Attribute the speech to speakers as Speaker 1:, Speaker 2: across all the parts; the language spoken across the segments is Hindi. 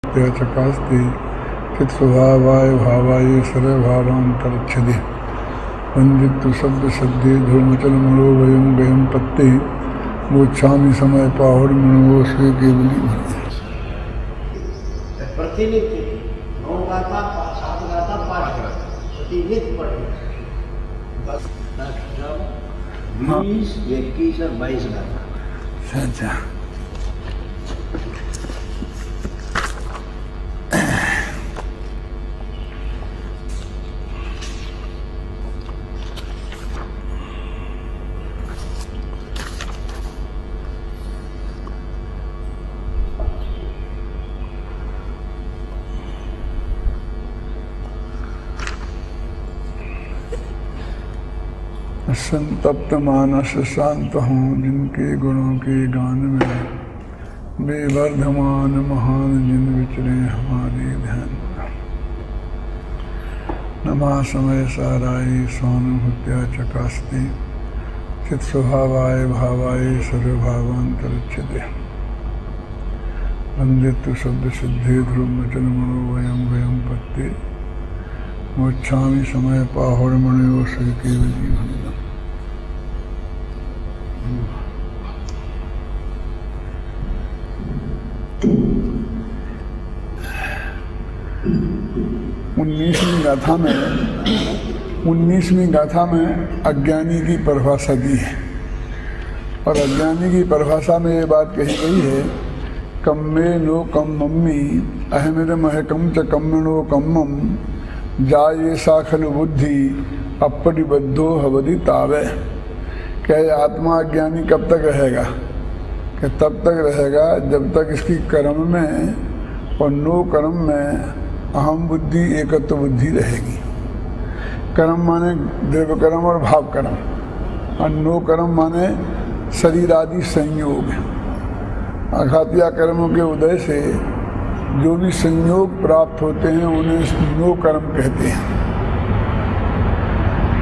Speaker 1: चकास्ति चित स्वभावाय भावाय सर्वभावांतरच्छदे वंदित्व शब्द सद्ये ध्रुवचल मणो वयम गयम पत्ते मोक्षामि समय पाहुर मणो स्वे केवली
Speaker 2: प्रतिनित्य 9 गाथा 7 गाथा 5 गाथा प्रतिनित्य पढ़े बस 20, 21 और 22 गाथा।
Speaker 1: अच्छा संतप्त मानस शांत हूँ जिनके गुणों के गान में बेवर्धमान महान जिन विचरे हमारे ध्यान। नमा समय साराई स्वानुभूत्या चकास्ति चित स्वभावाय भावाय सर्वभावांतरच्छदे वंदित्व शब्द सिद्धे ध्रुवचन मणो वयम वयम पत्ते मोक्षामि समय पाहुर मणो स्वे केवली भनिदम्। 19वीं गाथा में अज्ञानी की परिभाषा दी है और अज्ञानी की परिभाषा में ये बात कही गई है कम में नो कम मम्मी अहमिरम है कम च कम्मणो कम्मम जाये साखल बुद्धि अपरिबद्धो हवदि तावे। क्या ये आत्मा अज्ञानी कब तक रहेगा? कि तब तक रहेगा जब तक इसकी कर्म में और नो कर्म में अहम बुद्धि एकत्व बुद्धि रहेगी। कर्म माने द्रव्य कर्म और भाव कर्म और नो कर्म माने शरीर आदि संयोग। आघातिया कर्मों के उदय से जो भी संयोग प्राप्त होते हैं उन्हें नो कर्म कहते हैं।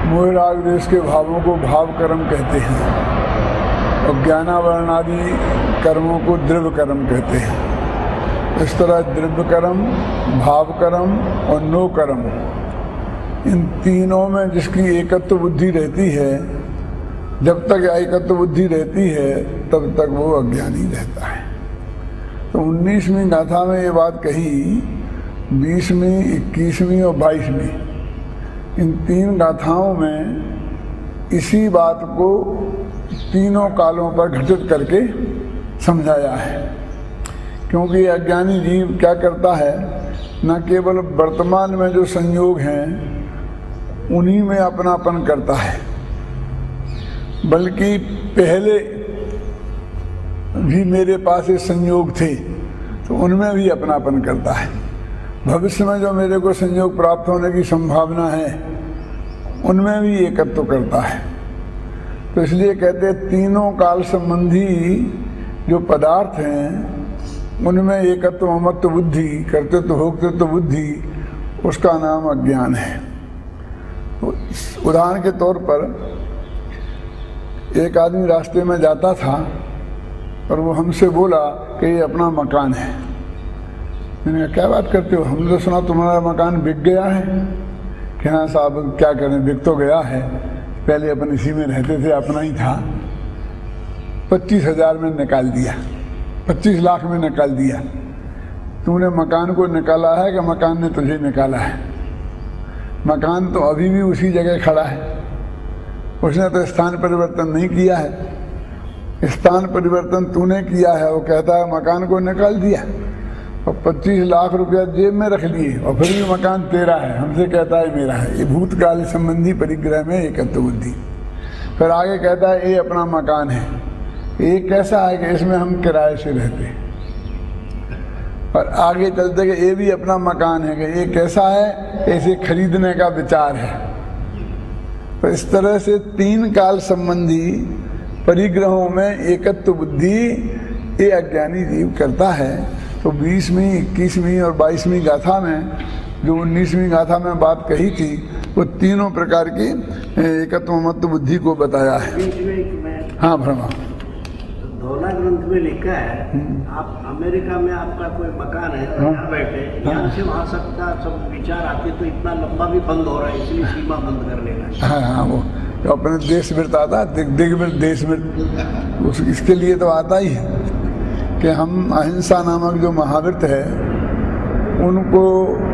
Speaker 1: मोह राग द्वेष के भावों को भाव कर्म कहते हैं और ज्ञानावरण आदि कर्मों को द्रव्य कर्म कहते हैं। इस तरह द्रव्य कर्म, भाव कर्म और नो कर्म, इन तीनों में जिसकी एकत्व बुद्धि रहती है, जब तक एकत्व बुद्धि रहती है तब तक वो अज्ञानी रहता है। तो 19वीं गाथा में ये बात कही, 20वीं, 21वीं और 22वीं, इन 3 गाथाओं में इसी बात को तीनों कालों पर घटित करके समझाया है। क्योंकि अज्ञानी जीव क्या करता है, न केवल वर्तमान में जो संयोग हैं उन्हीं में अपनापन करता है, बल्कि पहले भी मेरे पास ये संयोग थे तो उनमें भी अपनापन करता है। भविष्य में जो मेरे को संयोग प्राप्त होने की संभावना है उनमें भी एकत्व करता है। तो इसलिए कहते हैं तीनों काल संबंधी जो पदार्थ हैं उनमें एकत्व ममत्व बुद्धि, कर्तृत्व भोक्तृत्व बुद्धि, उसका नाम अज्ञान है। उदाहरण के तौर पर एक आदमी रास्ते में जाता था और वो हमसे बोला कि ये अपना मकान है। मैंने कहा क्या बात करते हो, हमने तो सुना तुम्हारा मकान बिक गया है। कि हाँ साहब क्या करें, बिक तो गया है, पहले अपन इसी में रहते थे, अपना ही था। 25,000 में निकाल दिया, 25 लाख में निकाल दिया। तूने मकान को निकाला है कि मकान ने तुझे निकाला है? मकान तो अभी भी उसी जगह खड़ा है, उसने तो स्थान परिवर्तन नहीं किया है। स्थान परिवर्तन तूने किया है। वो कहता है मकान को निकाल दिया और 25 लाख रुपया जेब में रख लिए और फिर भी मकान तेरा है, हमसे कहता है मेरा है। ये भूतकाल संबंधी परिग्रह में एकत्व बुद्धि। फिर आगे कहता है ये अपना मकान है। ये कैसा है कि इसमें हम किराए से रहते हैं। और आगे चलते कि ये भी अपना मकान है कि ये कैसा है, ऐसे खरीदने का विचार है। तो इस तरह से 3 काल संबंधी परिग्रहों में एकत्व बुद्धि ये अज्ञानी जीव करता है। तो 20वीं, 21वीं और 22वीं गाथा में जो 19वीं गाथा में बात कही थी वो तीनों प्रकार की एकत्व ममत्व बुद्धि को बताया है।
Speaker 2: बीच में
Speaker 1: हाँ भ्रमा।
Speaker 2: दोहला ग्रंथ में लिखा है, आप अमेरिका में आपका कोई मकान है, यहाँ बैठे, यहाँ से वहाँ सबका सब विचार आते तो इतना लंबा भी बंद हो रहा है, इसलिए सीमा बंद कर लेना।
Speaker 1: हाँ, वो तो अपने देश वृत्त आता है, दिग्वृत्त देश वृत्त, इसके लिए तो आता ही है कि हम अहिंसा नामक जो महाव्रत है उनको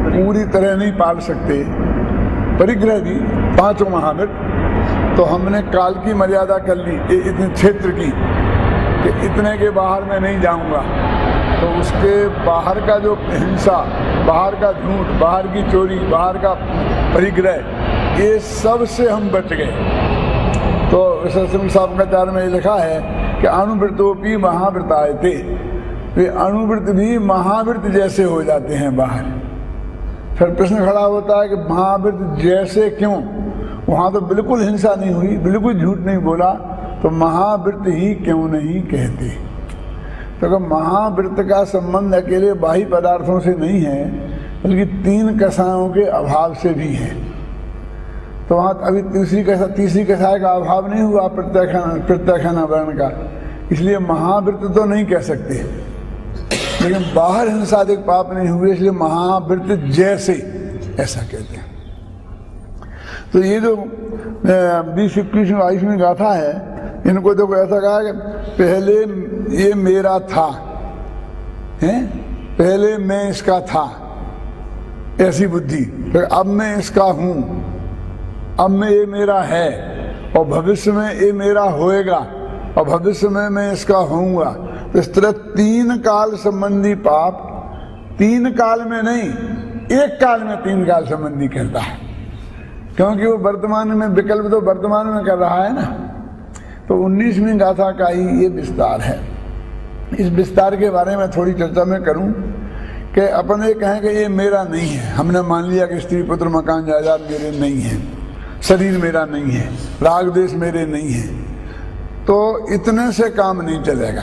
Speaker 1: पूरी तरह नहीं पाल सकते। परिग्रह दी 5 महाव्रत, तो हमने काल की मर्यादा कर ली इतने क्षेत्र की कि इतने के बाहर मैं नहीं जाऊंगा, तो उसके बाहर का जो हिंसा, बाहर का झूठ, बाहर की चोरी, बाहर का परिग्रह, ये सब से हम बच गए। तो सत्संग साधकाचार्य में लिखा है कि अणुवृत्तोपि महाव्रताय थे, वे अणुवृत्त भी महाव्रत जैसे हो जाते हैं बाहर। फिर प्रश्न खड़ा होता है कि महाव्रत जैसे क्यों? वहाँ तो बिल्कुल हिंसा नहीं हुई, बिल्कुल झूठ नहीं बोला, तो महाव्रत ही क्यों नहीं कहते? तो महाव्रत का संबंध अकेले बाह्य पदार्थों से नहीं है, बल्कि 3 कषायों के अभाव से भी है। तो वहाँ अभी तीसरी कषाय का अभाव नहीं हुआ, प्रत्याख्यान वर्ण का, इसलिए महाव्रत तो नहीं कह सकते। लेकिन बाहर हिंसादिक पाप नहीं हुए, इसलिए महाव्रत जैसे ऐसा कहते हैं। तो ये जो 20, 21, 22वीं गाथा है, इनको देखो ऐसा कहा कि पहले ये मेरा था, हैं? पहले मैं इसका था, ऐसी बुद्धि, फिर अब मैं इसका हूं, अब मैं ये मेरा है, और भविष्य में ये मेरा होएगा, और भविष्य में मैं इसका होऊंगा। तो इस तरह 3 काल संबंधी पाप 3 काल में नहीं, एक काल में 3 काल संबंधी करता है, क्योंकि वो वर्तमान में विकल्प तो वर्तमान में कर रहा है ना। तो 19वीं गाथा का ही ये विस्तार है। इस विस्तार के बारे में थोड़ी चर्चा मैं करूं कि अपन ये कहें कि ये मेरा नहीं है। हमने मान लिया कि स्त्री पुत्र मकान जायदाद मेरे नहीं है, शरीर मेरा नहीं है, राग देश मेरे नहीं है, तो इतने से काम नहीं चलेगा।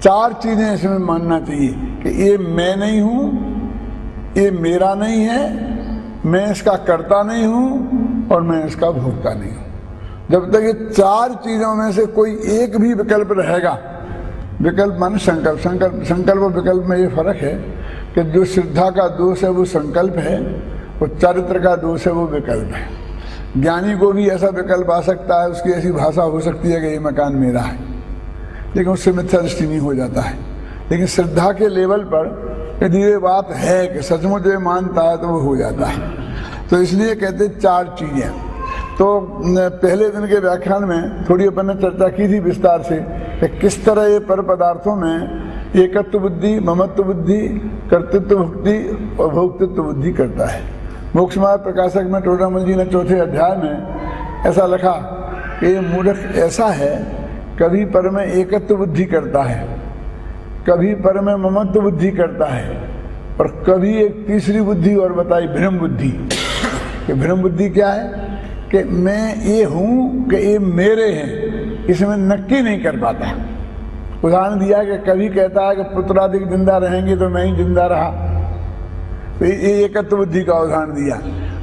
Speaker 1: 4 चीजें इसमें मानना चाहिए कि ये मैं नहीं हूं, ये मेरा नहीं है, मैं इसका कर्ता नहीं हूं, और मैं इसका भोक्ता नहीं हूं। जब तक ये 4 चीजों में से कोई एक भी विकल्प रहेगा, विकल्प मान संकल्प और विकल्प में ये फर्क है कि जो श्रद्धा का दोष है वो संकल्प है, वो चारित्र का दोष है वो विकल्प है। ज्ञानी को भी ऐसा विकल्प आ सकता है, उसकी ऐसी भाषा हो सकती है कि ये मकान मेरा है, लेकिन उससे मिथ्या दृष्टि नहीं हो जाता है। लेकिन श्रद्धा के लेवल पर यदि ये बात है कि सचमुच ये मानता है तो वो हो जाता है। तो इसलिए कहते 4 चीजें। तो पहले दिन के व्याख्यान में थोड़ी अपन ने चर्चा की थी विस्तार से कि किस तरह ये पर पदार्थों में एकत्व बुद्धि, ममत्व बुद्धि, कर्तृत्व भुक्ति और भोक्तृत्व बुद्धि करता है। मोक्ष मार्ग प्रकाशक में टोडामल जी ने 4थे अध्याय में ऐसा लिखा कि ये मूर्ख ऐसा है, कभी पर में एकत्व बुद्धि करता है, कभी पर में ममत्व बुद्धि करता है, और कभी एक तीसरी बुद्धि और बताई, भ्रम बुद्धि। कि भ्रम बुद्धि क्या है कि मैं ये हूं कि ये मेरे हैं, इसमें नक्की नहीं कर पाता। उदाहरण दिया कि कभी कहता है कि पुत्रादिक जिंदा रहेंगे तो मैं ही जिंदा रहा, तो ये एकत्व बुद्धि का उदाहरण दिया।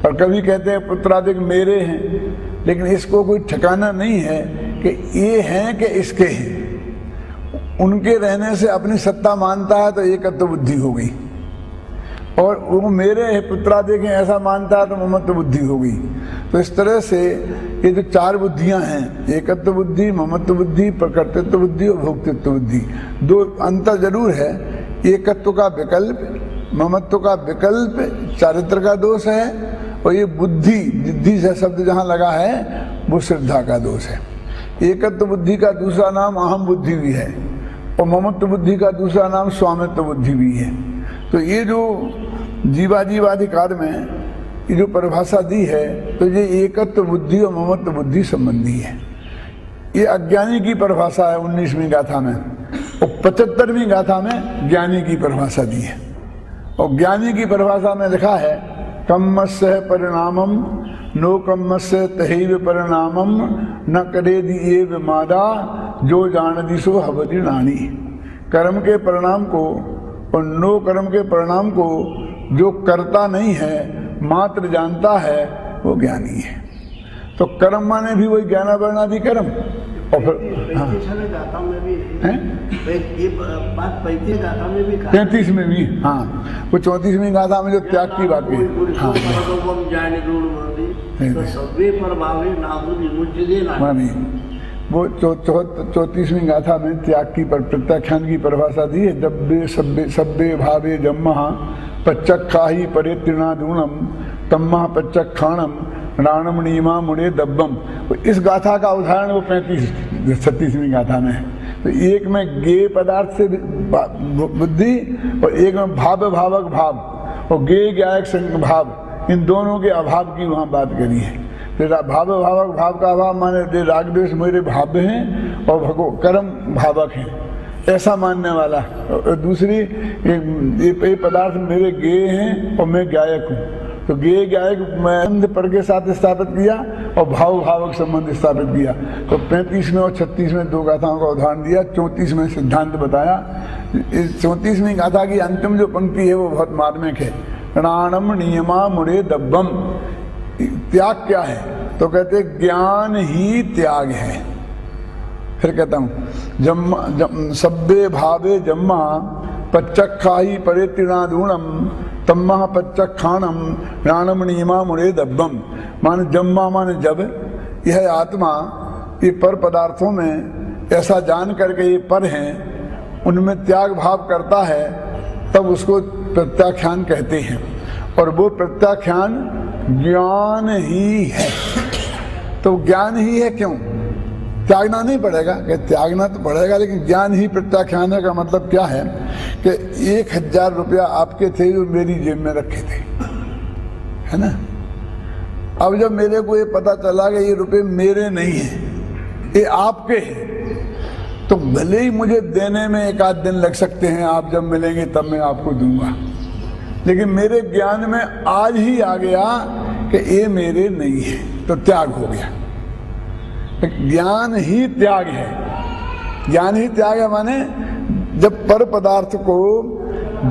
Speaker 1: और कभी कहते हैं पुत्रादिक मेरे हैं, लेकिन इसको कोई ठिकाना नहीं है कि ये हैं कि इसके हैं। उनके रहने से अपनी सत्ता मानता है तो एकत्व बुद्धि हो गई, और वो मेरे है पुत्रादिक हैं ऐसा मानता है तो ममत्व बुद्धि हो गई। तो इस तरह से ये जो 4 बुद्धियां हैं, एकत्व बुद्धि, ममत्व बुद्धि, प्रकृतित्व बुद्धि और भोक्तृत्व बुद्धि, 2 अंतर जरूर है। एकत्व का विकल्प, ममत्व का विकल्प चारित्र का दोष है, और ये बुद्धि से शब्द जहाँ लगा है वो श्रद्धा का दोष है। एकत्व बुद्धि का दूसरा नाम अहम बुद्धि भी है, और ममत्व बुद्धि का दूसरा नाम स्वामित्व बुद्धि भी है। तो ये जो जीवाधिकार में ये जो परिभाषा दी है, तो ये एकत्व बुद्धि और ममत्व बुद्धि संबंधी है। ये अज्ञानी की परिभाषा है 19वीं गाथा में, और 75वीं गाथा में ज्ञानी की परिभाषा दी है। और ज्ञानी की परिभाषा में लिखा है कम्मस्य परिणामम नो कम्मस्य तहैव परिणामम न करेदि एव मादा जो जानदि सो हवति नानी। कर्म के परिणाम को और नो कर्म के परिणाम को जो करता नहीं है मात्र जानता है वो ज्ञानी है। तो कर्म माने भी वही ज्ञानावरणादि कर्म, और फिर हाँ
Speaker 2: 35 गाथा में भी
Speaker 1: हैं?
Speaker 2: ये बात 35 गाथा में भी कहा
Speaker 1: 33 में भी, हाँ वो 34वीं गाथा में जो त्याग की बात की, हाँ
Speaker 2: तो सभी प्रभावे नाम विमुच्यते ना
Speaker 1: मानी वो 34वीं गाथा में त्याग की प्रत्याख्यान की परिभाषा दी है। जब्बे सब्बे सब्बे भावे जम्मा पच्चक्खाही परे तृणादूणम तम्मा पच्चक्खाणम राणम नीमा मुड़े दब्बम। इस गाथा का उदाहरण वो 36वीं गाथा में है। तो एक में गे पदार्थ से बुद्धि और एक में भाव भावक भाव और गे ज्ञायक संग भाव, इन दोनों के अभाव की वहाँ बात करी है। भाव भावक भाव का अभाव माने राग द्वेष मेरे भाव्य हैं और भगो कर्म भावक हैं, ऐसा मानने वाला। और दूसरी ये पदार्थ मेरे गेय हैं और मैं गायक हूँ, तो गेय गायक संबंध पर के साथ स्थापित किया और भाव भावक संबंध स्थापित किया। तो 35वें और 36वें दो गाथाओं का उदाहरण दिया, 34वें सिद्धांत बताया। इस 34वीं गाथा की अंतिम जो पंक्ति है वो बहुत मार्मिक है, राणम नियमा मुड़े दब्बम। त्याग क्या है? तो कहते ज्ञान ही त्याग है। फिर कहता हूं सब्बे भावे जम्मा पच्चक्खाही परे तृणादूणम तम्मा पच्चक्खाणम राणम नियमा मुड़े दब्बम। माने जम्मा माने जब, यह आत्मा ये पर पदार्थों में ऐसा जान करके ये पर हैं, उनमें त्याग भाव करता है, तब उसको प्रत्याख्यान कहते हैं। और वो प्रत्याख्यान ज्ञान ही है। तो ज्ञान ही है, क्यों? त्यागना नहीं पड़ेगा, कि त्यागना तो पड़ेगा, लेकिन ज्ञान ही प्रत्याख्यान का मतलब क्या है कि 1000 रुपया आपके थे जो मेरी जेब में रखे थे, है ना। अब जब मेरे को ये पता चला कि ये रुपए मेरे नहीं है, ये आपके हैं, तो भले ही मुझे देने में 1 आध दिन लग सकते हैं, आप जब मिलेंगे तब मैं आपको दूंगा, लेकिन मेरे ज्ञान में आज ही आ गया कि ये मेरे नहीं है, तो त्याग हो गया। ज्ञान ही त्याग है। ज्ञान ही त्याग है माने जब पर पदार्थ को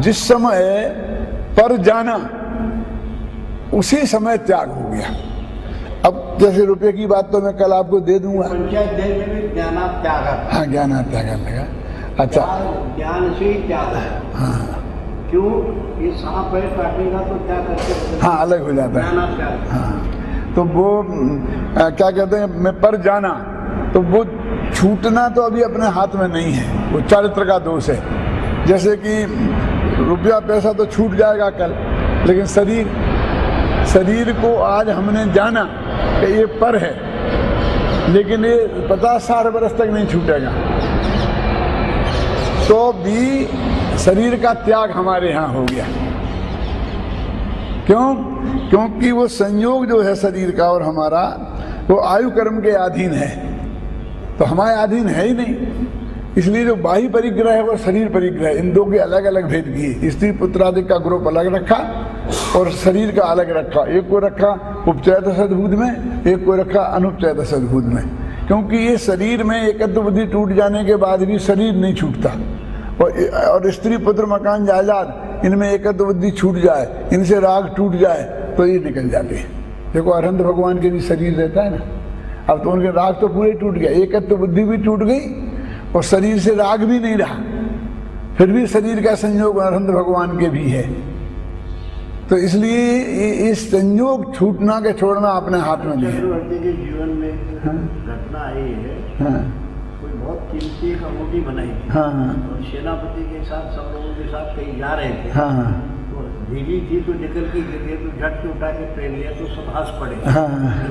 Speaker 1: जिस समय पर जाना उसी समय त्याग हो गया। अब जैसे रुपए की बात तो मैं कल आपको दे दूंगा, हाँ ज्ञान त्याग लगा। अच्छा,
Speaker 2: ज्ञान से ही त्याग है।
Speaker 1: हाँ
Speaker 2: क्यों? ये सांप है, काटेगा तो क्या करते?
Speaker 1: हाँ अलग हो जाता है। हाँ तो वो क्या कहते हैं, मैं पर जाना, तो वो छूटना तो अभी अपने हाथ में नहीं है, वो चारित्र का दोष है। जैसे कि रुपया पैसा तो छूट जाएगा कल, लेकिन शरीर को आज हमने जाना कि ये पर है, लेकिन ये 50-60 वर्ष तक नहीं छूटेगा, तो भी शरीर का त्याग हमारे यहाँ हो गया। क्यों? क्योंकि वो संयोग जो है शरीर का और हमारा, वो आयु कर्म के अधीन है, तो हमारे अधीन है ही नहीं। इसलिए जो बाह्य परिग्रह है वो शरीर परिग्रह, इन दो के अलग अलग भेद किए। स्त्री पुत्रादि का ग्रुप अलग रखा और शरीर का अलग रखा। एक को रखा उपचैत सद्भूत में, एक को रखा अनुपचैत सद्भूत में। क्योंकि ये शरीर में एकत्व बुद्धि टूट जाने के बाद भी शरीर नहीं छूटता, और स्त्री पुत्र मकान जायदाद इनमें एकत्व बुद्धि छूट जाए, इनसे राग टूट जाए तो ये निकल जाते हैं। देखो अरहंत भगवान के भी शरीर रहता है ना, अब तो उनके राग तो पूरे टूट गया, एकत्व बुद्धि भी टूट गई और शरीर से राग भी नहीं रहा, फिर भी शरीर का संयोग अरहंत भगवान के भी है। तो इसलिए इस संयोग छूटना के छोड़ना अपने हाथ में नहीं है।
Speaker 2: चक्रवर्ती के जीवन में घटना आई है,
Speaker 1: हाँ
Speaker 2: कोई बहुत कीमती एक अंगूठी बनाई थी,
Speaker 1: हाँ
Speaker 2: और सेनापति के साथ सब लोगों के साथ कहीं जा रहे थे,
Speaker 1: हाँ
Speaker 2: तो ढीली थी तो निकल के गिर गई, तो झट के उठा के पहन लिया, तो सब हंस पड़े।
Speaker 1: हाँ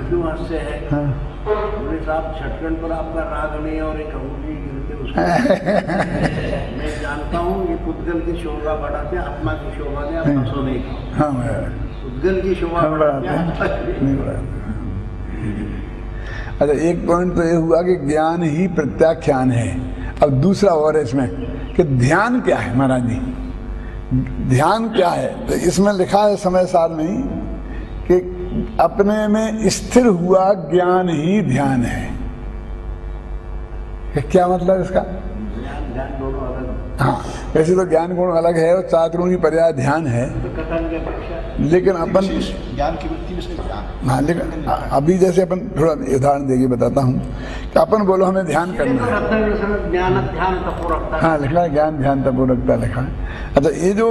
Speaker 2: क्यों हंसते हैं?
Speaker 1: हाँ
Speaker 2: बोले साहब छटकन पर आपका राग नहीं और एक अंगूठी गिरते उसको मैं जानता हूँ ये पुद्गल की शोभा बढ़ाते, आत्मा की शोभा ने आप हंसो नहीं खाओ।
Speaker 1: हाँ
Speaker 2: पुद्गल की शोभा बढ़ाते
Speaker 1: नहीं बढ़ाते। अच्छा, एक पॉइंट तो ये हुआ कि ज्ञान ही प्रत्याख्यान है। अब दूसरा और इसमें कि ध्यान क्या है महाराज जी, ध्यान क्या है? तो इसमें लिखा है समय सार में कि अपने में स्थिर हुआ ज्ञान ही ध्यान है। क्या मतलब इसका?
Speaker 2: ध्यान दोनों अलग।
Speaker 1: हाँ, वैसे तो ज्ञान गुण अलग है और 7 गुण की पर्याय ध्यान है,
Speaker 2: कथन की अपेक्षा
Speaker 1: लेकिन अपन
Speaker 3: ज्ञान की वृत्ति विशेष ध्यान।
Speaker 1: हाँ, लेकिन अभी जैसे अपन थोड़ा उदाहरण देके बताता हूँ कि अपन बोलो हमें ध्यान करना है।
Speaker 2: ज्ञान ध्यान तपोरकता।
Speaker 1: हाँ, लिखा है ज्ञान ध्यान तपोरकता लिखा है। अच्छा, ये जो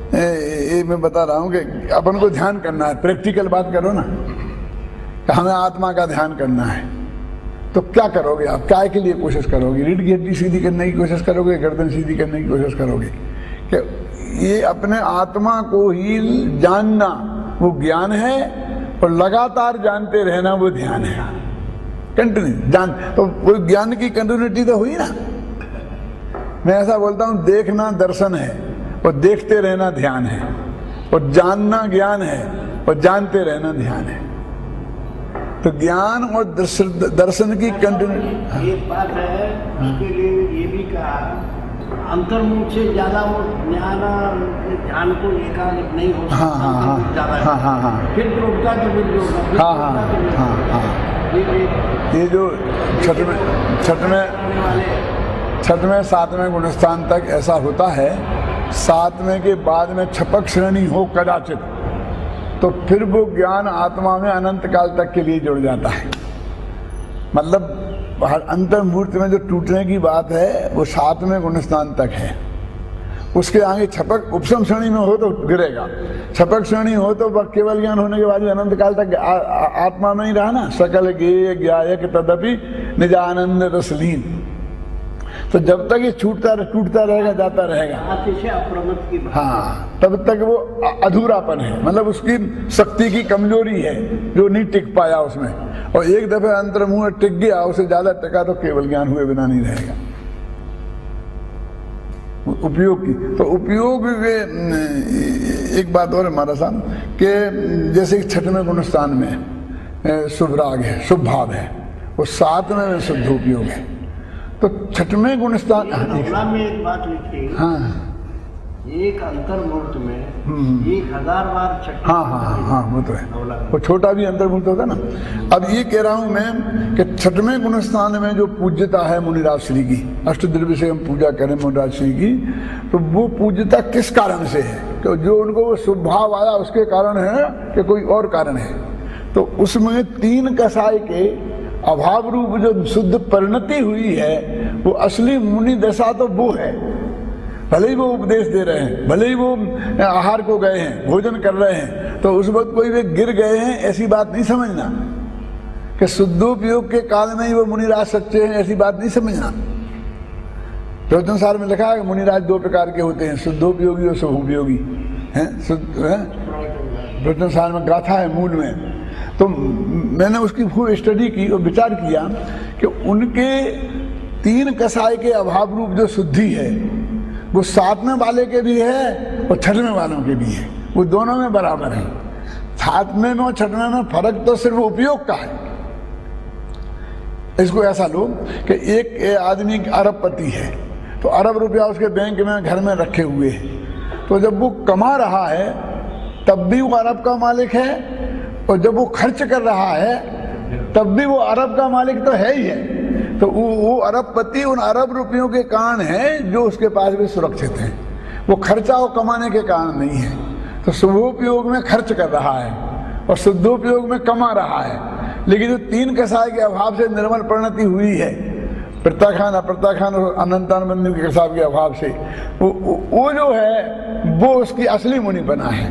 Speaker 1: ये मैं बता रहा हूँ कि अपन को ध्यान करना है, प्रैक्टिकल बात करो ना, कि हमें आत्मा का ध्यान करना है, तो क्या करोगे आप? क्या के लिए कोशिश करोगे? रीढ़ की हड्डी सीधी करने की कोशिश करोगे, गर्दन सीधी करने की कोशिश करोगे? कि ये अपने आत्मा को ही जानना वो ज्ञान है, और लगातार जानते रहना वो ध्यान है। कंटिन्यू जान, तो वो ज्ञान की कंटिन्यूटी तो हुई ना। मैं ऐसा बोलता हूँ, देखना दर्शन है और देखते रहना ध्यान है, और जानना ज्ञान है और जानते रहना ध्यान है। तो ज्ञान और दर्शन की कंटिन्यूटी।
Speaker 2: एक बात है, उसके लिए ये भी कहा, अंतर्मुख से ज्यादा वो ध्यान को एकाग्र नहीं हो सकता।
Speaker 1: हाँ हाँ हाँ हाँ हाँ,
Speaker 2: फिर दृढ़ता तो फिर योगा।
Speaker 1: हाँ हाँ हाँ हाँ। ये जो छठवें 7वें गुणस्थान तक ऐसा होता है, 7वें के बाद में छपक श्रेणी हो कदाचित, तो फिर वो ज्ञान आत्मा में अनंत काल तक के लिए जुड़ जाता है। मतलब अंतर्मूर्ति में जो टूटने की बात है वो 7वें गुणस्थान तक है। उसके आगे छपक उपशम श्रेणी में हो तो गिरेगा, छपक श्रेणी हो तो केवल ज्ञान होने के बाद भी अनंत काल तक आत्मा में ही रहा ना। सकल गेय ज्ञायक तदपि निजानंद रसलीन। तो जब तक ये टूटता रहेगा, जाता रहेगा, हाँ, तब तक वो अधूरापन है, मतलब उसकी शक्ति की कमजोरी है जो नहीं टिक पाया उसमें। और एक दफे अंतर्मुख टिक गया, उसे ज्यादा टिका तो केवल ज्ञान हुए बिना नहीं रहेगा। उपयोग की तो उपयोग एक बात और हमारा साथ कि जैसे 6वें गुणस्थान में शुभ राग है, शुभ भाव है, वो 7वें में शुद्ध उपयोग है। तो 6वें गुणस्थान
Speaker 2: में एक बात लिखी,
Speaker 1: हाँ,
Speaker 2: एक अंतर्मूर्त में 1000 बार
Speaker 1: हाँ हाँ हाँ, वो तो है, वो छोटा भी अंतर्मूर्त होता ना। अब ये कह रहा हूं मैं कि 6वें गुणस्थान में जो पूज्यता है मुनिराज श्री की, अष्टद्रव्य से हम पूजा करें मुनिराज श्री की, तो वो पूज्यता किस कारण से है? कि जो उनको वो शुभ भाव आया उसके कारण है कि कोई और कारण है? तो उसमें 3 कसाय के अभाव रूप जो शुद्ध परिणति हुई है, वो असली मुनि दशा तो वो है। भले ही वो उपदेश दे रहे हैं, भले ही वो आहार को गए हैं, भोजन कर रहे हैं, तो उस वक्त कोई वे गिर गए हैं ऐसी बात नहीं समझना, कि शुद्धोपयोग के काल में ही वो मुनिराज सच्चे हैं ऐसी बात नहीं समझना। प्रवचन सार में लिखा है कि मुनिराज 2 प्रकार के होते हैं, शुद्धोपयोगी और शुभोपयोगी हैं। प्रवचन सार में गाथा है मूल में। तो मैंने उसकी खूब स्टडी की और विचार किया कि उनके 3 कसाय के अभाव रूप जो शुद्धि है वो 7वें वाले के भी है और 6वें वालों के भी है, वो दोनों में बराबर है। 7वें में और 6वें में फर्क तो सिर्फ उपयोग का है। इसको ऐसा लो कि एक आदमी अरबपति है, तो अरब रुपया उसके बैंक में घर में रखे हुए हैं, तो जब वो कमा रहा है तब भी वो अरब का मालिक है, और जब वो खर्च कर रहा है तब भी वो अरब का मालिक तो है ही है। तो वो अरबपति उन अरब रुपयों के कारण है जो उसके पास भी सुरक्षित हैं, वो खर्चा और कमाने के कारण नहीं है। तो शुभोपयोग में खर्च कर रहा है और शुद्धोपयोग में कमा रहा है। लेकिन जो 3 कसाय के अभाव से निर्मल परिणति हुई है, प्रत्याखान अप्रत्याखान और अनंतानंद के कसाय के अभाव से, वो जो है वो उसकी असली मुनि बना है।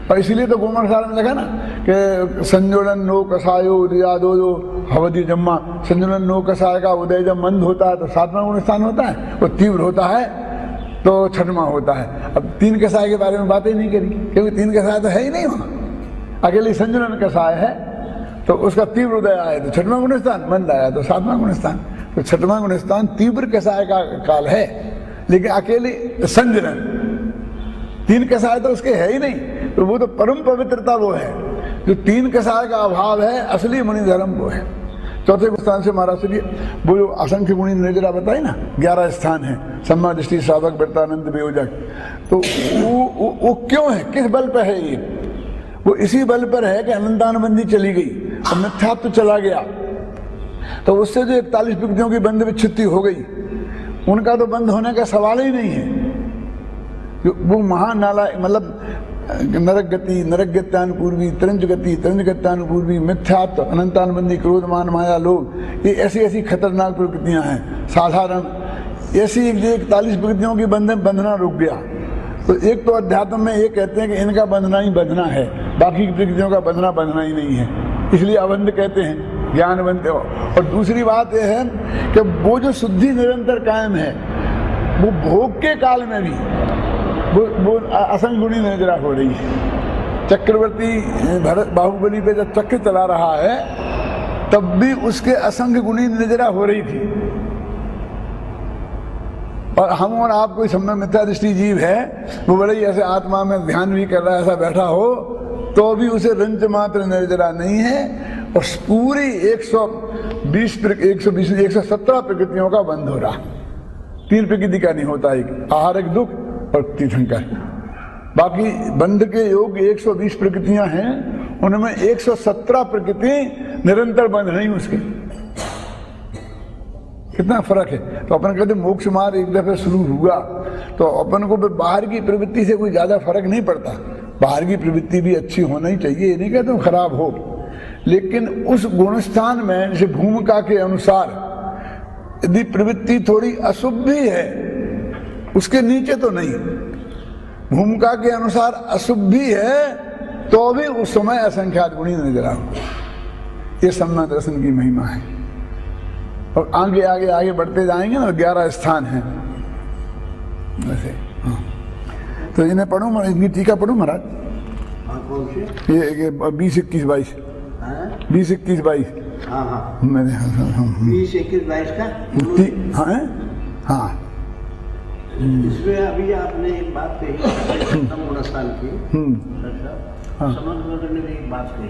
Speaker 1: और इसीलिए तो गोमर सार में लिखा ना कि संजोलन नो कसायो उदयादो जो हवदी जम्मा। संजोलन नो कसाय का उदय जब मंद होता है तो 7वां गुणस्थान होता है, वो तीव्र होता है तो 6वां होता है। अब 3 कसाय के बारे में बातें नहीं करी, क्योंकि 3 कसाय तो है ही नहीं वहाँ, अकेले संजोलन कसाय है, तो उसका तीव्र उदय आया तो 6वां गुणस्थान, मंद आया तो 7वां गुणस्थान। तो 6वां गुणस्थान तीव्र कसाय का काल है, लेकिन अकेले संजोलन 3 कसाय तो उसके है ही नहीं। तो वो तो परम पवित्रता वो है, जो 3 कसाय का अभाव है, असली मुनि धर्म वो है। 4थे गुणस्थान से महाराज श्री वो जो असंख्य गुणी निर्जरा बताई ना, 11 स्थान है, सम्मा दृष्टि श्रावक वृत्तानंद वियोजक। तो वो क्यों है, किस बल पर है ये? वो इसी बल पर है कि अनंतानुबंधी चली गई और मिथ्यात्व चला गया, तो उससे जो 41 विकृतियों की बंध विच्छित्ति हो गई, उनका तो बंद होने का सवाल ही नहीं है। वो महानाला मतलब नरक गति, नरक गत्यानुपूर्वी, तरंज गति, तरंज गत्यानुपूर्वी, मिथ्यात्व, अनंतानुबंधी, क्रोधमान, माया, लोभ, ये ऐसी ऐसी खतरनाक प्रकृतियां हैं। साधारण ऐसी 41 प्रकृतियों की बंधना रुक गया। तो एक तो अध्यात्म में ये कहते हैं कि इनका बंधना ही बंधना है, बाकी की प्रकृतियों का बंधना ही नहीं है, इसलिए अबंध कहते हैं, ज्ञानवंत। और दूसरी बात यह है कि वो जो शुद्धि निरंतर कायम है, वो भोग के काल में भी वो असंग गुणी निर्जरा हो रही है। चक्रवर्ती भरत बाहुबली पे जब चक्र चला रहा है तब भी उसके असंग गुणी निर्जरा हो रही थी। और हम और आप कोई समय मिथ्या दृष्टि जीव है, वो बड़े ही ऐसे आत्मा में ध्यान भी कर रहा है, ऐसा बैठा हो तो भी उसे रंच मात्र निर्जरा नहीं है। और पूरी 117 प्रकृतियों का बंध हो रहा। 3 प्रकृति का नहीं होता, एक आहारक दुख और तीर्थंकर। बाकी बंध के योग 120 प्रकृतियां हैं, उनमें 117 प्रकृति निरंतर बंध नहीं उसके। कितना फर्क है। तो अपन कहते मोक्ष मार्ग एक दफे शुरू हुआ तो अपन को बाहर की प्रवृत्ति से कोई ज्यादा फर्क नहीं पड़ता। बाहर की प्रवृत्ति भी अच्छी होना ही चाहिए, ये नहीं कहते तो खराब हो, लेकिन उस गुणस्थान में जैसे भूमिका के अनुसार यदि प्रवृत्ति थोड़ी अशुभ भी है, उसके नीचे तो नहीं, भूमिका के अनुसार अशुभ भी है तो भी उस समय असंख्यात गुणी नजर आओ। ये सम्यक दर्शन की महिमा है। और आगे आगे आगे बढ़ते जाएंगे ना, 11 स्थान हैं वैसे। हाँ। तो इन्हें पढ़ूं, इनकी टीका पढ़ूं महाराज? ये 20, 21, 22 20, 21, 22
Speaker 2: मेरे 20, 21, 22 का
Speaker 1: हाँ हाँ।
Speaker 2: इसमें अभी आपने एक बात कही गुणस्थान की, समझ ने भी एक बात कही,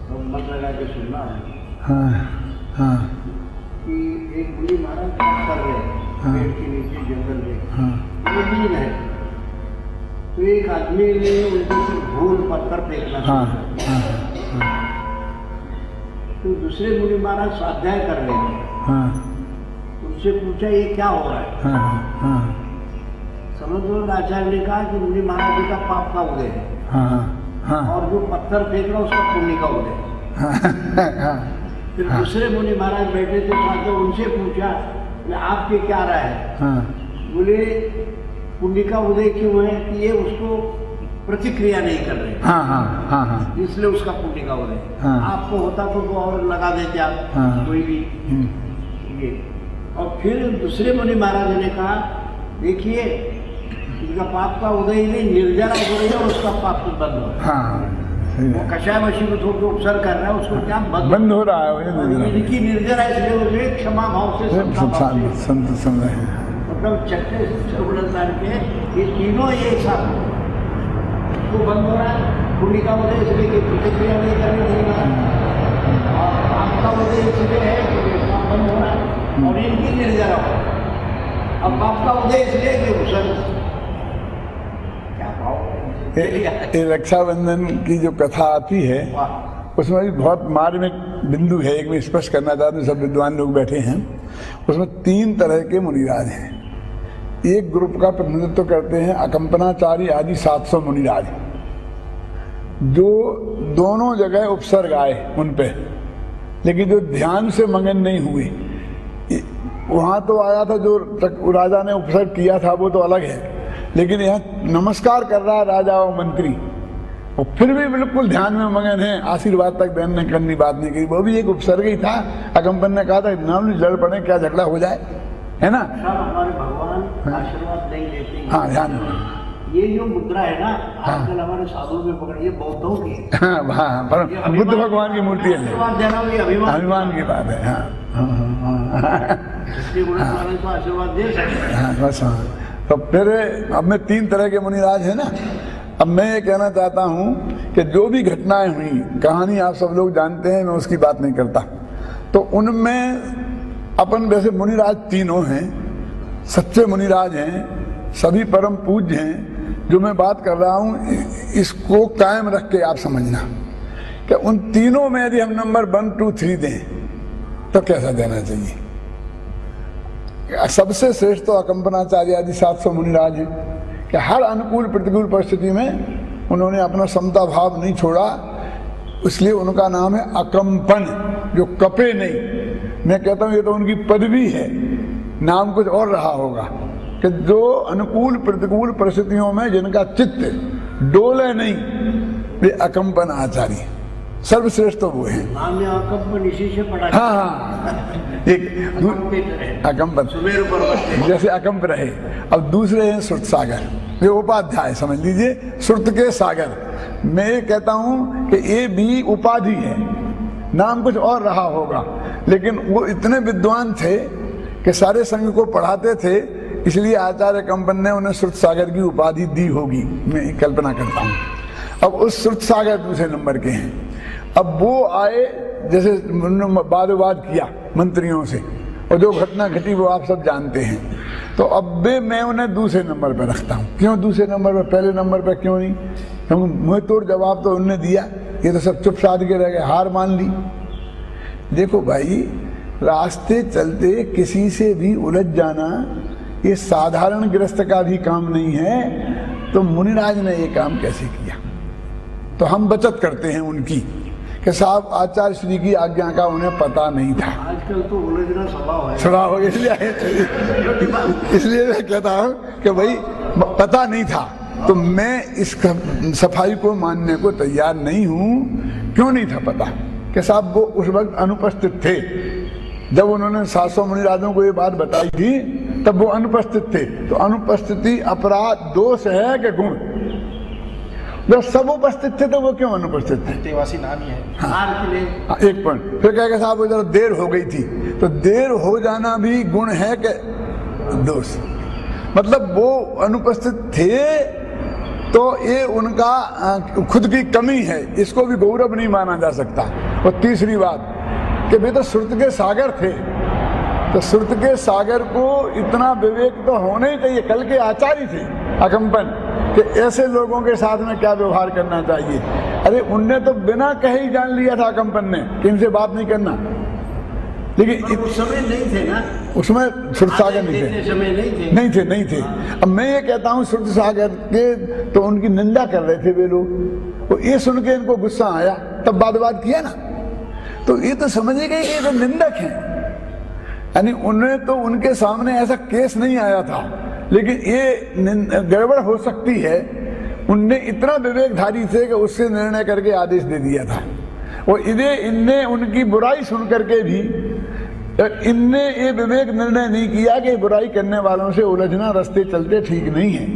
Speaker 2: तो मन लगा के सुनना कि एक बुढ़ी महाराज काम कर रहे हैं पेड़ के नीचे जंगल में, वो नींद है, तो एक आदमी ने उनके ऊपर धूल पत्थर फेंकना, तो दूसरे मुनि महाराज स्वाध्याय कर रहे थे, उनसे पूछा ये क्या हो रहा है? समझ आचार्य ने कहा कि मुनि महाराज जी का पाप का उदय है, और जो पत्थर फेंक रहा उसका पुण्य का उदय। फिर दूसरे मुनि महाराज बैठे थे साथ में, उनसे पूछा आपके क्या राय है? बोले पुण्य का उदय क्यों है कि ये उसको प्रतिक्रिया नहीं कर रहे, इसलिए उसका पुण्य का उदय। आपको होता तो वो और लगा देते आप कोई भी ये। और फिर दूसरे मुनि महाराज ने कहा देखिए इनका पाप का उदय नहीं, निर्जरा हो रही है और उसका पाप तो बंद हो रहा है। वो कषाय मशीन को थोड़ा उपसर कर रहा है, उसको क्या बंद हो रहा है। इनकी निर्जरा इसलिए क्षमा भाव से संत समझ, मतलब चक्र गुणस्थान के ये तीनों एक साथ वो बंद हो रहा है। पुण्य का उदय इसलिए कि प्रतिक्रिया नहीं करनी चाहिए, और पाप का उदय इसलिए है कि बंद हो रहा है, और इनकी निर्जरा हो। अब पाप का उदय इसलिए कि उसर
Speaker 1: ये रक्षाबंधन की जो कथा आती है उसमें भी बहुत मार्मिक बिंदु है। एक मैं स्पष्ट करना चाहता हूँ, सब विद्वान लोग बैठे हैं, उसमें 3 तरह के मुनिराज हैं। एक ग्रुप का प्रतिनिधित्व करते हैं अकंपनाचारी आदि 700 मुनिराज, जो दोनों जगह उपसर्ग आए उन पे, लेकिन जो ध्यान से मगन नहीं हुए। वहां तो आया था जो राजा ने उपसर्ग किया था वो तो अलग है, लेकिन यहाँ नमस्कार कर रहा है राजा और मंत्री, और फिर भी बिल्कुल ध्यान में मगन है, आशीर्वाद तक देने करनी बात नहीं करी। वो भी एक उपसर्ग ही था। अकंपन ने कहा था नाम लड़ पड़े, क्या झगड़ा हो जाए, है ना।
Speaker 2: हमारे भगवान आशीर्वाद नहीं देते।
Speaker 1: हाँ ध्यान,
Speaker 2: ये जो मुद्रा है ना आजकल हमारे साधु में पकड़िए बौद्धों की,
Speaker 1: पर बुद्ध भगवान की मूर्ति है, अभिमान की बात है।
Speaker 2: आशीर्वाद दे सकते हैं
Speaker 1: बस। तो फिर अब में 3 तरह के मुनिराज है ना। अब मैं ये कहना चाहता हूँ कि जो भी घटनाएं हुई, कहानी आप सब लोग जानते हैं, मैं उसकी बात नहीं करता। तो उनमें अपन वैसे मुनिराज तीनों हैं, सच्चे मुनिराज हैं, सभी परम पूज्य हैं। जो मैं बात कर रहा हूँ इसको कायम रख के आप समझना कि उन तीनों में यदि हम नंबर 1, 2, 3 दें तो कैसा देना चाहिए। सबसे श्रेष्ठ तो अकंपनाचार्य आदि 700 मुनिराज हैं कि हर अनुकूल प्रतिकूल परिस्थिति में उन्होंने अपना समता भाव नहीं छोड़ा, इसलिए उनका नाम है अकंपन, जो कपे नहीं। मैं कहता हूँ ये तो उनकी पदवी है, नाम कुछ और रहा होगा कि जो अनुकूल प्रतिकूल परिस्थितियों में जिनका चित्त डोले नहीं, वे अकंपन आचार्य सर्वश्रेष्ठ तो वो है।
Speaker 2: नाम अकंपन इसी से पढ़ा।
Speaker 1: हाँ, एक अकंपन जैसे अकंप रहे। अब दूसरे हैं श्रुत सागर, ये उपाध्याय समझ लीजिए, श्रुत के सागर। मैं ये कहता हूं कि ये भी उपाधि है, नाम कुछ और रहा होगा, लेकिन वो इतने विद्वान थे कि सारे संघ को पढ़ाते थे, इसलिए आचार्य कंपन ने उन्हें श्रुत सागर की उपाधि दी होगी, मैं कल्पना करता हूँ। अब उस श्रुत सागर दूसरे नंबर के हैं। अब वो आए, जैसे वाद विवाद किया मंत्रियों से, और जो घटना घटी वो आप सब जानते हैं। तो अब भी मैं उन्हें दूसरे नंबर पर रखता हूँ। क्यों दूसरे नंबर पर, पहले नंबर पर क्यों नहीं? क्योंकि मुँह तोड़ जवाब तो उनने दिया, ये तो सब चुप साध के रह गए, हार मान ली। देखो भाई, रास्ते चलते किसी से भी उलझ जाना ये साधारण गृहस्थ का भी काम नहीं है, तो मुनिराज ने ये काम कैसे किया? तो हम बचत करते हैं उनकी कि साहब आचार्य श्री की आज्ञा का उन्हें पता नहीं था।
Speaker 2: आजकल तो उलझना स्वभाव है,
Speaker 1: स्वभाव हो, इसलिए मैं कहता हूँ कि भाई पता नहीं था, तो मैं इस सफाई को मानने को तैयार नहीं हूँ। क्यों नहीं था पता? कि साहब वो उस वक्त अनुपस्थित थे, जब उन्होंने 700 मुनिराजों को ये बात बताई थी तब वो अनुपस्थित थे। तो अनुपस्थिति अपराध दोष है कि गुण? जब सब उपस्थित थे तो वो क्यों अनुपस्थित थे?
Speaker 3: तेवासी नाम ही है।
Speaker 1: हाँ, एक पॉइंट। फिर कहेगा साहब वो जरा देर हो गई थी, तो देर हो जाना भी गुण है कि दोष? मतलब वो अनुपस्थित थे तो ये उनका खुद की कमी है, इसको भी गौरव नहीं माना जा सकता। और तीसरी बात कि वे तो श्रुत के सागर थे, तो श्रुत के सागर को इतना विवेक तो होना ही चाहिए। कल के आचार्य थे अकंपन, कि ऐसे लोगों के साथ में क्या व्यवहार करना चाहिए। अरे उनने तो बिना कहे ही जान लिया था अकंपन ने कि इनसे बात नहीं करना, लेकिन
Speaker 2: उस समय नहीं थे ना,
Speaker 1: उसमें श्रुत सागर नहीं थे, नहीं थे। अब मैं ये कहता हूँ श्रुत सागर के तो उनकी निंदा कर रहे थे वे लोग, तो ये सुन के इनको गुस्सा आया, तब वाद विवाद किया ना। तो ये तो समझिए कि ये तो निंदक हैं, यानी उन्हें तो उनके सामने ऐसा केस नहीं आया था, लेकिन ये गड़बड़ हो सकती है। उनने इतना विवेकधारी थे कि उससे निर्णय करके आदेश दे दिया था। और इनने उनकी बुराई सुन करके भी इनने ये विवेक निर्णय नहीं किया कि बुराई करने वालों से उलझना रास्ते चलते ठीक नहीं है।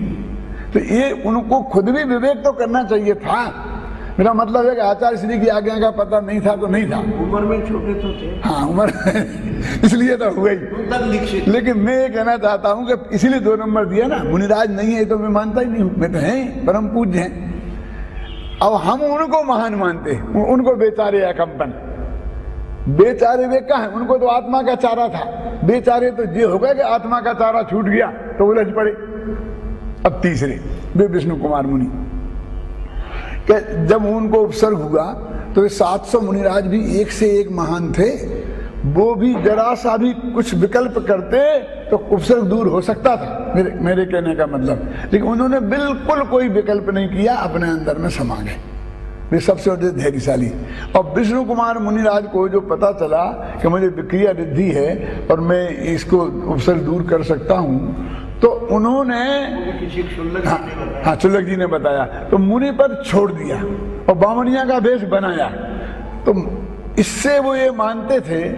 Speaker 1: तो ये उनको खुद भी विवेक तो करना चाहिए था। मेरा मतलब है कि आचार्य श्री की आज्ञा का पता नहीं था तो नहीं था।
Speaker 2: उम्र में छोटे तो थे,
Speaker 1: हाँ उम्र इसलिए तो हुआ ही। लेकिन मैं ये कहना चाहता हूँ कि इसीलिए 2 नंबर दिया ना। मुनिराज नहीं है तो मैं मानता ही नहीं हूँ, मैं तो हैं परम पूज्य हैं। अब हम उनको महान मानते, उनको बेचारे अकंपन, बेचारे वे कहाँ, उनको तो आत्मा का चारा था। बेचारे तो ये हो गया कि आत्मा का चारा छूट गया तो उलझ पड़े। अब तीसरे वे विष्णु कुमार मुनि, कि जब उनको उपसर्ग हुआ तो 700 मुनिराज भी एक से एक महान थे। वो भी जरा सा भी कुछ विकल्प करते तो उपसर्ग दूर हो सकता था, मेरे कहने का मतलब। लेकिन उन्होंने बिल्कुल कोई विकल्प नहीं किया, अपने अंदर में समा गए। वे सबसे बड़े धैर्यशाली। और विष्णु कुमार मुनिराज को जो पता चला कि मुझे विक्रिया रिद्धि है और मैं इसको उपसर्ग दूर कर सकता हूँ, तो उन्होंने चुल्लक जी ने बताया, तो मुनि पद छोड़ दिया और बामनिया का वेश बनाया। तो इससे वो ये मानते थे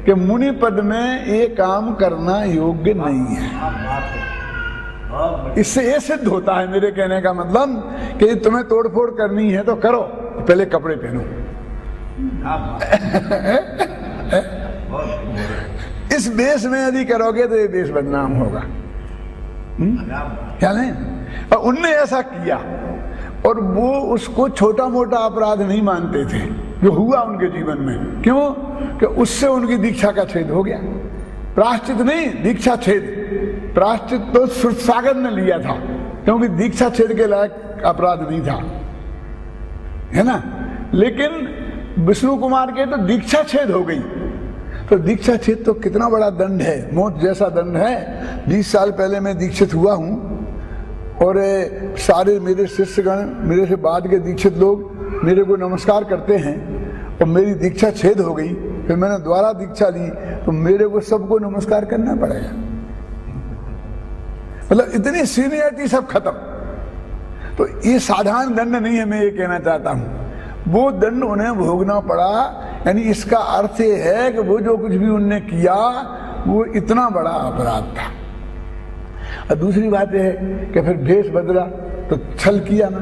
Speaker 1: कि मुनि पद में ये काम करना योग्य नहीं है। इससे ये सिद्ध होता है, मेरे कहने का मतलब, कि तुम्हें तोड़फोड़ करनी है तो करो, पहले कपड़े पहनो। इस वेश में यदि करोगे तो ये वेश बदनाम होगा। क्या नहीं? और उनने ऐसा किया और वो उसको छोटा मोटा अपराध नहीं मानते थे जो हुआ उनके जीवन में। क्यों? कि उससे उनकी दीक्षा का छेद हो गया। प्रायश्चित नहीं, दीक्षा छेद। प्रायश्चित तो श्रुत सागर ने लिया था, क्योंकि दीक्षा छेद के लायक अपराध नहीं था, है ना। लेकिन विष्णु कुमार के तो दीक्षा छेद हो गई, तो दीक्षा छेद तो कितना बड़ा दंड है, मौत जैसा दंड है। 20 साल पहले मैं दीक्षित हुआ हूँ और सारे मेरे शिष्यगण, मेरे से बाद के दीक्षित लोग मेरे को नमस्कार करते हैं और मेरी दीक्षा छेद हो गई, फिर मैंने दोबारा दीक्षा ली तो मेरे को सबको नमस्कार करना पड़ेगा। मतलब इतनी सीनियरिटी सब खत्म। तो ये साधारण दंड नहीं है, मैं ये कहना चाहता हूं, वो दंड उन्हें भोगना पड़ा। यानी इसका अर्थ ये है कि वो जो कुछ भी उनने किया वो इतना बड़ा अपराध था। और दूसरी बात यह है कि फिर भेष बदला तो छल किया ना,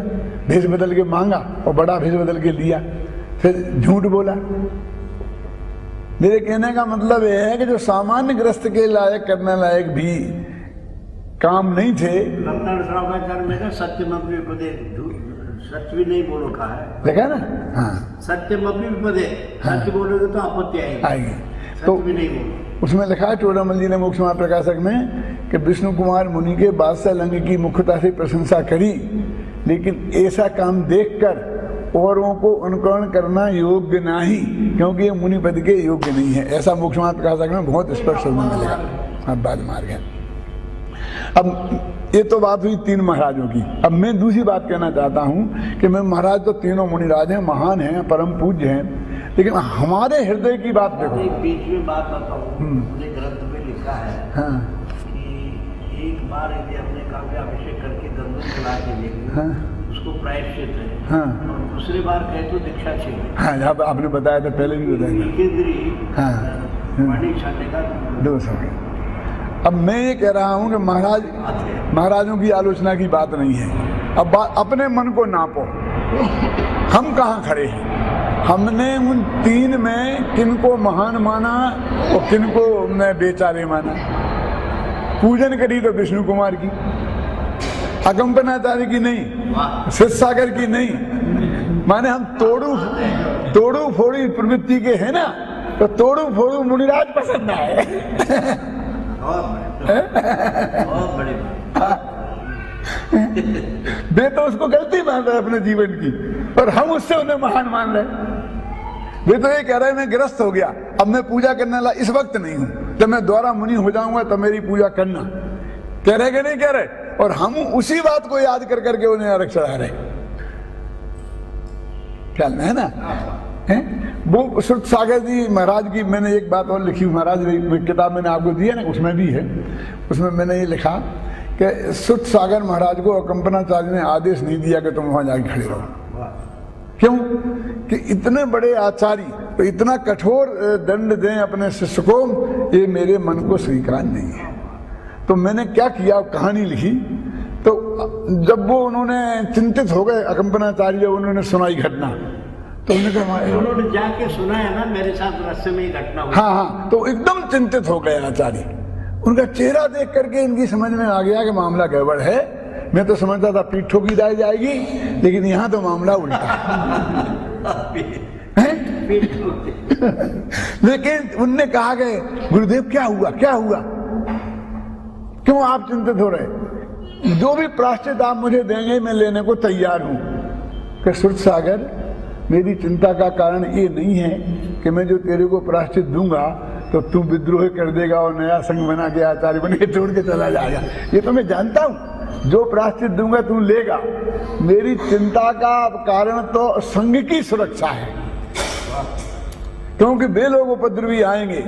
Speaker 1: भेष बदल के मांगा और बड़ा भेष बदल के लिया, फिर झूठ बोला। मेरे कहने का मतलब यह है कि जो सामान्य ग्रस्त के लायक करने लायक भी काम नहीं थे,
Speaker 2: सच भी नहीं बोलो कहा है,
Speaker 1: देखा ना। हाँ,
Speaker 2: सत्यमपि विपदे, सच बोलोगे तो आपत्ति आएगी।
Speaker 1: तो
Speaker 2: भी नहीं बोलो।
Speaker 1: उसमें लिखा है चोडामल जी ने मोक्ष महाप्रकाशक में कि विष्णु कुमार मुनि के बादशाह लंग की मुख्यता से प्रशंसा करी, लेकिन ऐसा काम देखकर औरों को अनुकरण करना योग्य नहीं, क्योंकि ये मुनि पद के योग्य नहीं है। ऐसा मोक्ष महाप्रकाशक में बहुत स्पष्ट होने मिलेगा। अब बाद मार गया। अब ये तो बात हुई 3 महाराजों की। अब मैं दूसरी बात कहना चाहता हूं कि मैं महाराज तो तीनों मुनिराज हैं, महान हैं, परम पूज्य हैं, लेकिन हमारे हृदय की बात देखो।
Speaker 2: एक बीच में बात बताऊं, अपने ग्रंथ में लिखा है
Speaker 1: हाँ,
Speaker 2: कि एक बार यदि अपने काव्य अभिषेक करके दंडन चला के लेंगे,
Speaker 1: हाँ,
Speaker 2: उसको प्रायश्चित है।
Speaker 1: हाँ,
Speaker 2: और दूसरी बार कहे तो दीक्षा छीन।
Speaker 1: हाँ, जब आपने बताया था, पहले भी बताया था। हाँ,
Speaker 2: वाणी छाने का
Speaker 1: दोष हो गया। अब मैं ये कह रहा हूं कि महाराजों की आलोचना की बात नहीं है। अब अपने मन को नापो, हम कहाँ खड़े हैं। हमने उन 3 में किनको महान माना और किनको मैं बेचारे माना। पूजन करी तो विष्णु कुमार की, अकंपनाचार्य की नहीं, शिवसागर की नहीं। माने हम तोड़ू फोड़ी प्रवृत्ति के हैं ना, तो तोड़ू फोड़ू मुनिराज पसंद आए।
Speaker 2: बहुत बड़ी
Speaker 1: वे तो उसको गलती मान रहे अपने जीवन की, और हम उससे उन्हें महान मान रहे। वे तो ये कह रहे हैं मैं ग्रस्त हो गया, अब मैं पूजा करने वाला इस वक्त नहीं हूं, जब मैं दोबारा मुनि हो जाऊंगा तो मेरी पूजा करना। कह रहे कि नहीं कह रहे, और हम उसी बात को याद कर करके उन्हें अर्घ चढ़ा रहे। ख्याल में है ना। है वो श्रुत सागर जी महाराज की मैंने एक बात और लिखी, महाराज किताब मैंने आपको दी है ना, उसमें भी है। उसमें मैंने ये लिखा कि श्रुत सागर महाराज को अकंपनाचार्य ने आदेश नहीं दिया कि तुम वहां जाके खड़े रहो। क्यों कि इतने बड़े आचार्य तो इतना कठोर दंड दें अपने शिष्य को, ये मेरे मन को स्वीकार नहीं है। तो मैंने क्या किया, कहानी लिखी। तो जब वो उन्होंने चिंतित हो गए अकंपनाचार्य, उन्होंने सुनाई घटना, तो
Speaker 2: उन्होंने जाके सुना है ना, मेरे साथ रास्ते में ही घटना हुई।
Speaker 1: हाँ हाँ, तो एकदम चिंतित हो गए आचार्य। उनका चेहरा देख करके इनकी समझ में आ गया कि मामला गड़बड़ है। मैं तो समझता था पीठ ठोकी दाई जाएगी, लेकिन यहाँ तो मामला उल्टा है। लेकिन उनने कहा कि गुरुदेव क्या हुआ, क्या हुआ, क्यों आप चिंतित हो रहे? जो भी प्रायश्चित आप मुझे देंगे मैं लेने को तैयार हूं। कि श्रुत सागर, मेरी चिंता का कारण ये नहीं है कि मैं जो तेरे को प्रायश्चित दूंगा तो तू विद्रोह कर देगा और नया संघ बना के आचार्य बन के छोड़ के चला जाएगा। ये तो मैं जानता हूं, जो प्रायश्चित दूंगा तू लेगा। मेरी चिंता का कारण तो संघ की सुरक्षा है, क्योंकि वे लोग उपद्रवी आएंगे।